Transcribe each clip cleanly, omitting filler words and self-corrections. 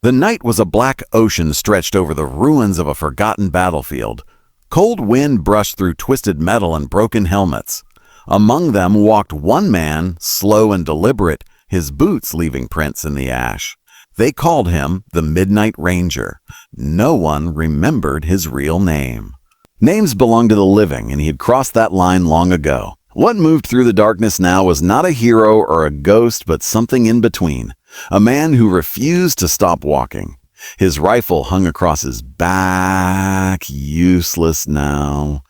The night was a black ocean stretched over the ruins of a forgotten battlefield. Cold wind brushed through twisted metal and broken helmets. Among them walked one man, slow and deliberate, his boots leaving prints in the ash. They called him the Midnight Ranger. No one remembered his real name. Names belong to the living, and he had crossed that line long ago. What moved through the darkness now was not a hero or a ghost, but something in between. A man who refused to stop walking. His rifle hung across his back, useless now.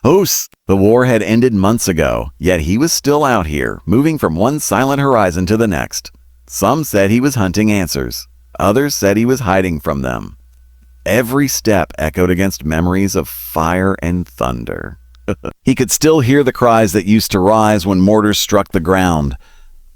The war had ended months ago, yet he was still out here, moving from one silent horizon to the next. Some said he was hunting answers. Others said he was hiding from them. Every step echoed against memories of fire and thunder. He could still hear the cries that used to rise when mortars struck the ground.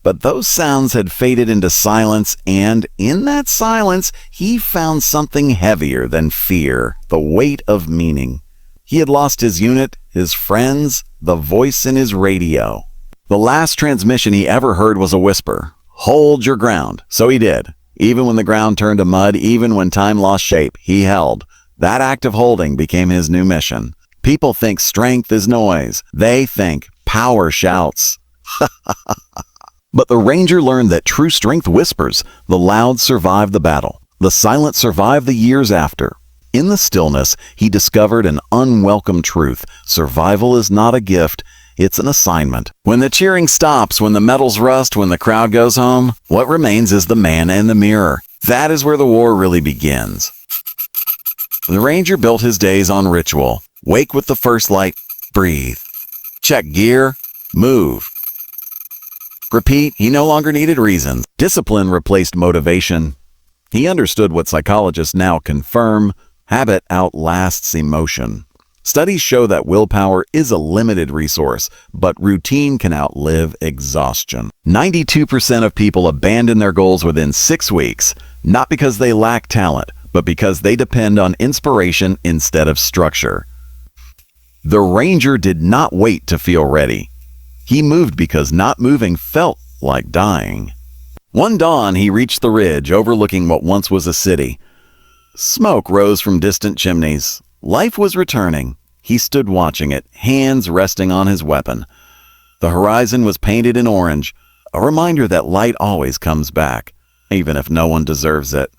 But those sounds had faded into silence, and in that silence, he found something heavier than fear, the weight of meaning. He had lost his unit, his friends, the voice in his radio. The last transmission he ever heard was a whisper. Hold your ground. So he did. Even when the ground turned to mud, even when time lost shape, he held. That act of holding became his new mission. People think strength is noise. They think power shouts. But the Ranger learned that true strength whispers. The loud survive the battle. The silent survive the years after. In the stillness, he discovered an unwelcome truth. Survival is not a gift. It's an assignment. When the cheering stops, when the medals rust, when the crowd goes home, what remains is the man in the mirror. That is where the war really begins. The Ranger built his days on ritual. Wake with the first light. Breathe. Check gear. Move. Repeat. He no longer needed reasons. Discipline replaced motivation. He understood what psychologists now confirm. Habit outlasts emotion. Studies show that willpower is a limited resource, but routine can outlive exhaustion. 92% of people abandon their goals within 6 weeks, not because they lack talent, but because they depend on inspiration instead of structure. The Ranger did not wait to feel ready. He moved because not moving felt like dying. One dawn, he reached the ridge overlooking what once was a city. Smoke rose from distant chimneys. Life was returning. He stood watching it, hands resting on his weapon. The horizon was painted in orange, a reminder that light always comes back, even if no one deserves it.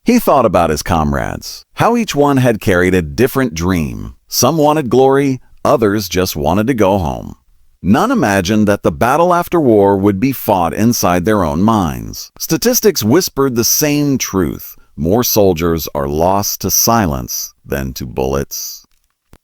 He thought about his comrades, how each one had carried a different dream. Some wanted glory, others just wanted to go home. None imagined that the battle after war would be fought inside their own minds. Statistics whispered the same truth. More soldiers are lost to silence than to bullets.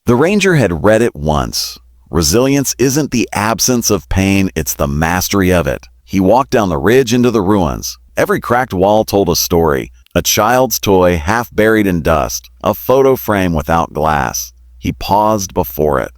The Ranger had read it once. Resilience isn't the absence of pain, it's the mastery of it. He walked down the ridge into the ruins. Every cracked wall told a story. A child's toy half buried in dust. A photo frame without glass. He paused before it.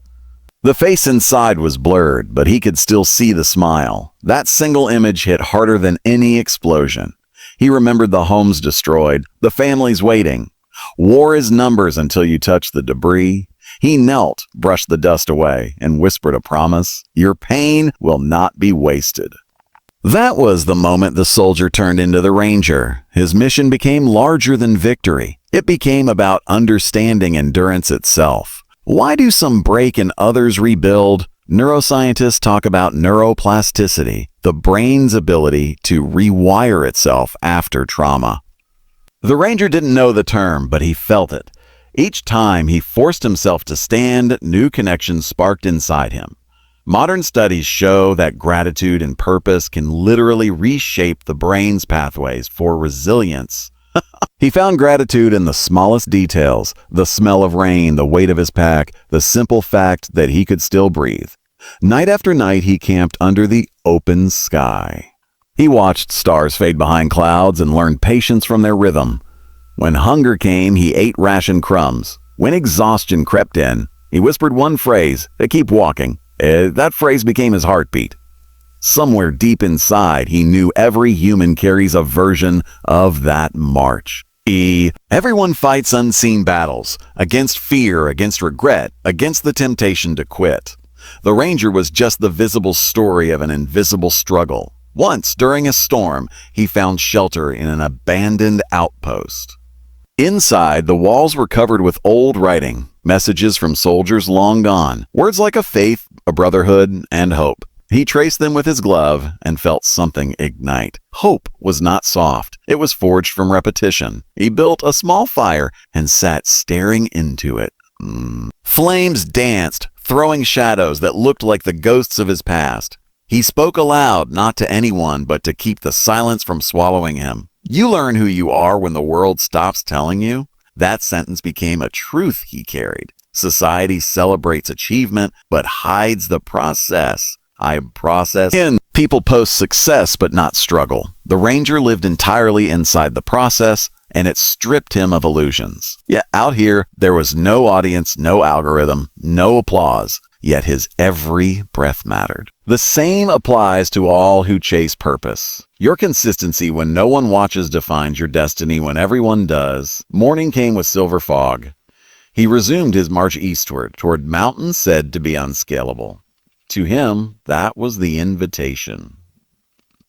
The face inside was blurred, but he could still see the smile. That single image hit harder than any explosion. He remembered the homes destroyed, the families waiting. War is numbers until you touch the debris. He knelt, brushed the dust away, and whispered a promise. Your pain will not be wasted. That was the moment the soldier turned into the Ranger. His mission became larger than victory. It became about understanding endurance itself. Why do some break and others rebuild? Neuroscientists talk about neuroplasticity, the brain's ability to rewire itself after trauma. The Ranger didn't know the term, but he felt it. Each time he forced himself to stand, new connections sparked inside him. Modern studies show that gratitude and purpose can literally reshape the brain's pathways for resilience. He found gratitude in the smallest details, the smell of rain, the weight of his pack, the simple fact that he could still breathe. Night after night, he camped under the open sky. He watched stars fade behind clouds and learned patience from their rhythm. When hunger came, he ate ration crumbs. When exhaustion crept in, he whispered one phrase, keep walking. That phrase became his heartbeat. Somewhere deep inside, he knew every human carries a version of that march. Everyone fights unseen battles, against fear, against regret, against the temptation to quit. The Ranger was just the visible story of an invisible struggle, Once, during a storm, he found shelter in an abandoned outpost. Inside, the walls were covered with old writing, messages from soldiers long gone, words like a faith, a brotherhood, and hope. He traced them with his glove and felt something ignite. Hope was not soft. It was forged from repetition. He built a small fire and sat staring into it. Flames danced, throwing shadows that looked like the ghosts of his past. He spoke aloud, not to anyone, but to keep the silence from swallowing him. You learn who you are when the world stops telling you. That sentence became a truth he carried. Society celebrates achievement, but hides the process. People post success but not struggle. The Ranger lived entirely inside the process, and it stripped him of illusions. Yet out here, there was no audience, no algorithm, no applause. Yet his every breath mattered. The same applies to all who chase purpose. Your consistency when no one watches defines your destiny when everyone does. Morning came with silver fog. He resumed his march eastward toward mountains said to be unscalable. To him, that was the invitation.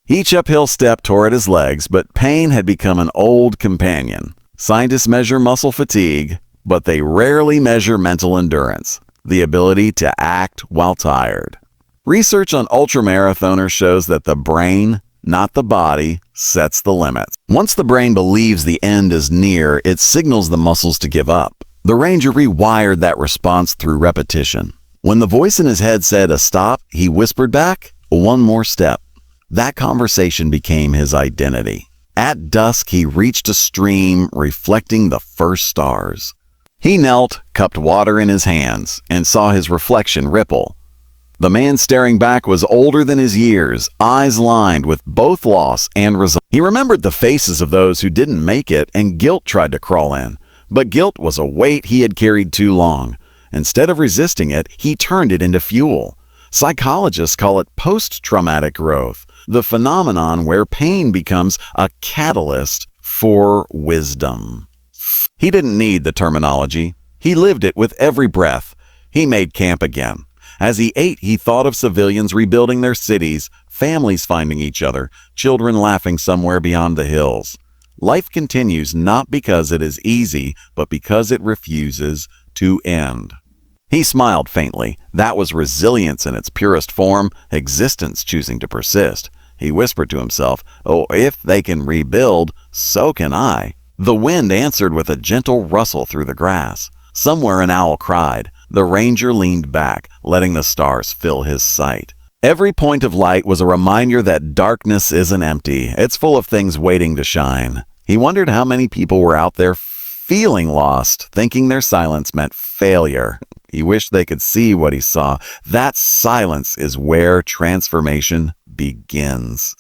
Each uphill step tore at his legs, but pain had become an old companion. Scientists measure muscle fatigue, but they rarely measure mental endurance, the ability to act while tired. Research on ultramarathoners shows that the brain, not the body, sets the limits. Once the brain believes the end is near, it signals the muscles to give up. The Ranger rewired that response through repetition. When the voice in his head said a stop, he whispered back, one more step. That conversation became his identity. At dusk, he reached a stream reflecting the first stars. He knelt, cupped water in his hands, and saw his reflection ripple. The man staring back was older than his years, eyes lined with both loss and result. He remembered the faces of those who didn't make it, and guilt tried to crawl in. But guilt was a weight he had carried too long. Instead of resisting it, he turned it into fuel. Psychologists call it post-traumatic growth, the phenomenon where pain becomes a catalyst for wisdom. He didn't need the terminology. He lived it with every breath. He made camp again. As he ate, he thought of civilians rebuilding their cities, families finding each other, children laughing somewhere beyond the hills. Life continues not because it is easy, but because it refuses to end. He smiled faintly. That was resilience in its purest form, existence choosing to persist. He whispered to himself, "Oh, if they can rebuild, so can I." The wind answered with a gentle rustle through the grass. Somewhere an owl cried. The Ranger leaned back, letting the stars fill his sight. Every point of light was a reminder that darkness isn't empty. It's full of things waiting to shine. He wondered how many people were out there feeling lost, thinking their silence meant failure. He wished they could see what he saw. That silence is where transformation begins.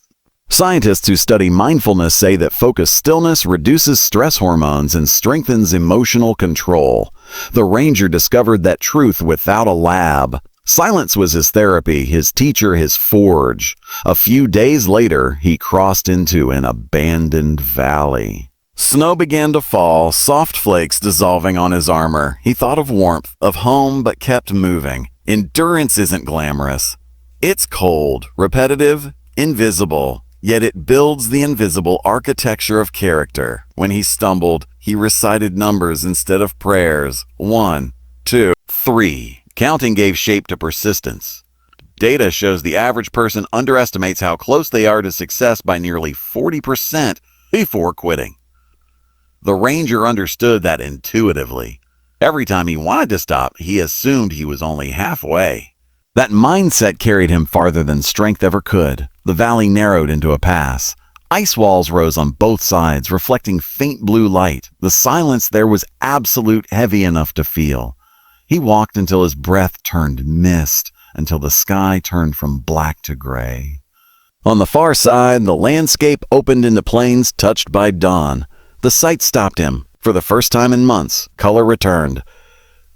Scientists who study mindfulness say that focused stillness reduces stress hormones and strengthens emotional control. The Ranger discovered that truth without a lab. Silence was his therapy, his teacher, his forge. A few days later, he crossed into an abandoned valley. Snow began to fall, soft flakes dissolving on his armor. He thought of warmth, of home, but kept moving. Endurance isn't glamorous. It's cold, repetitive, invisible, yet it builds the invisible architecture of character. When he stumbled, he recited numbers instead of prayers. 1, 2, 3. Counting gave shape to persistence. Data shows the average person underestimates how close they are to success by nearly 40% before quitting. The Ranger understood that intuitively. Every time he wanted to stop, he assumed he was only halfway. That mindset carried him farther than strength ever could. The valley narrowed into a pass. Ice walls rose on both sides, reflecting faint blue light. The silence there was absolute, heavy enough to feel. He walked until his breath turned mist, until the sky turned from black to gray. On the far side, the landscape opened into plains touched by dawn. The sight stopped him. For the first time in months, color returned.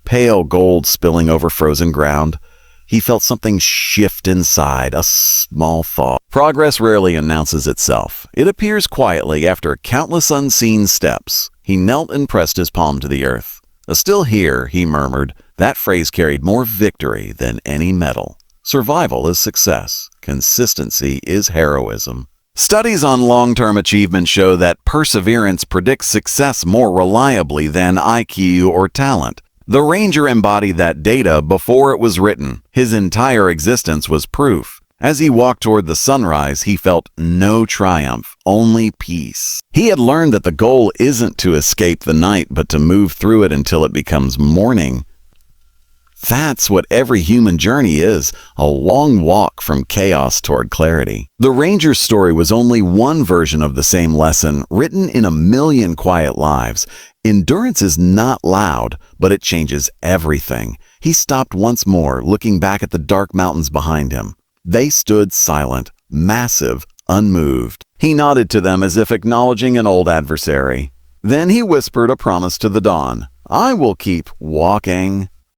Pale gold spilling over frozen ground. He felt something shift inside, a small thaw. Progress rarely announces itself. It appears quietly after countless unseen steps. He knelt and pressed his palm to the earth. "Still here," he murmured. That phrase carried more victory than any medal. Survival is success. Consistency is heroism. Studies on long-term achievement show that perseverance predicts success more reliably than IQ or talent. The ranger embodied that data before it was written. His entire existence was proof. As he walked toward the sunrise, he felt no triumph, only peace. He had learned that the goal isn't to escape the night, but to move through it until it becomes morning. That's what every human journey is, a long walk from chaos toward clarity. The ranger's story was only one version of the same lesson, written in a million quiet lives. Endurance is not loud, but it changes everything. He stopped once more, looking back at the dark mountains behind him. They stood silent, massive, unmoved. He nodded to them as if acknowledging an old adversary. Then he whispered a promise to the dawn. "I will keep walking."